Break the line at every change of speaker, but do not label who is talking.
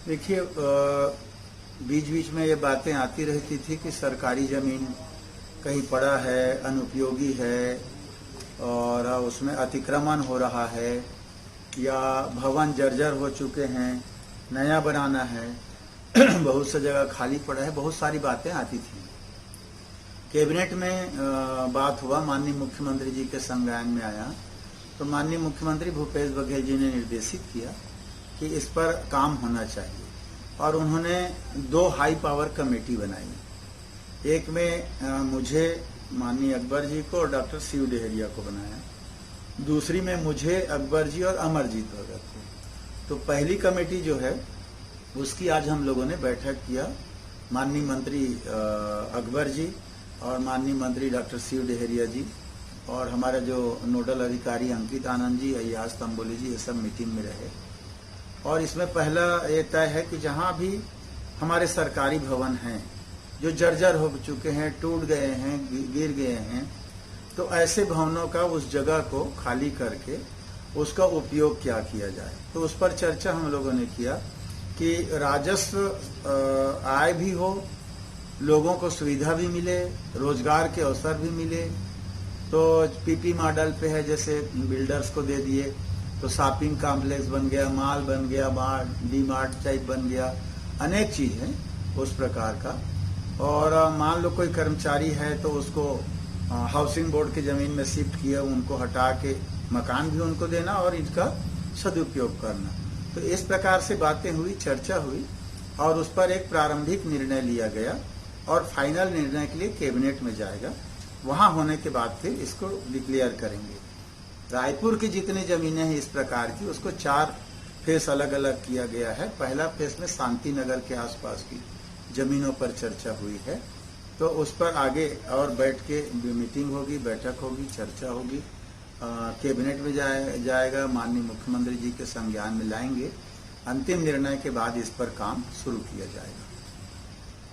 देखिए, बीच बीच में ये बातें आती रहती थी कि सरकारी जमीन कहीं पड़ा है, अनुपयोगी है और उसमें अतिक्रमण हो रहा है या भवन जर्जर हो चुके हैं, नया बनाना है। बहुत सी जगह खाली पड़ा है, बहुत सारी बातें आती थी। कैबिनेट में बात हुआ, माननीय मुख्यमंत्री जी के संज्ञान में आया तो माननीय मुख्यमंत्री भूपेश बघेल जी ने निर्देशित किया कि इस पर काम होना चाहिए और उन्होंने 2 हाई पावर कमेटी बनाई। एक में मुझे, माननीय अकबर जी को और डॉक्टर शिव डहरिया को बनाया, दूसरी में मुझे, अकबर जी और अमरजीत भगत को। तो पहली कमेटी जो है उसकी आज हम लोगों ने बैठक किया। माननीय मंत्री अकबर जी और माननीय मंत्री डॉक्टर शिव डहरिया जी और हमारे जो नोडल अधिकारी अंकित आनंद जी, अय्याज तंबोली जी, ये सब मीटिंग में रहे। और इसमें पहला ये तय है कि जहां भी हमारे सरकारी भवन हैं जो जर्जर हो चुके हैं, टूट गए हैं, गिर गए हैं, तो ऐसे भवनों का उस जगह को खाली करके उसका उपयोग क्या किया जाए। तो उस पर चर्चा हम लोगों ने किया कि राजस्व आय भी हो, लोगों को सुविधा भी मिले, रोजगार के अवसर भी मिले। तो पीपी मॉडल पे है, जैसे बिल्डर्स को दे दिए तो शॉपिंग कॉम्प्लेक्स बन गया, माल बन गया, डी मार्ट टाइप बन गया, अनेक चीज है उस प्रकार का। और मान लो कोई कर्मचारी है तो उसको हाउसिंग बोर्ड की जमीन में शिफ्ट किया, उनको हटा के मकान भी उनको देना और इनका सदुपयोग करना। तो इस प्रकार से बातें हुई, चर्चा हुई और उस पर एक प्रारंभिक निर्णय लिया गया और फाइनल निर्णय के लिए कैबिनेट में जाएगा। वहां होने के बाद फिर इसको डिक्लेयर करेंगे। रायपुर की जितनी जमीनें हैं इस प्रकार की, उसको 4 फेस अलग अलग किया गया है। पहला फेस में शांति नगर के आसपास की जमीनों पर चर्चा हुई है, तो उस पर आगे और बैठ के मीटिंग होगी, बैठक होगी, चर्चा होगी, कैबिनेट में जाएगा, माननीय मुख्यमंत्री जी के संज्ञान में लाएंगे। अंतिम निर्णय के बाद इस पर काम शुरू किया जाएगा।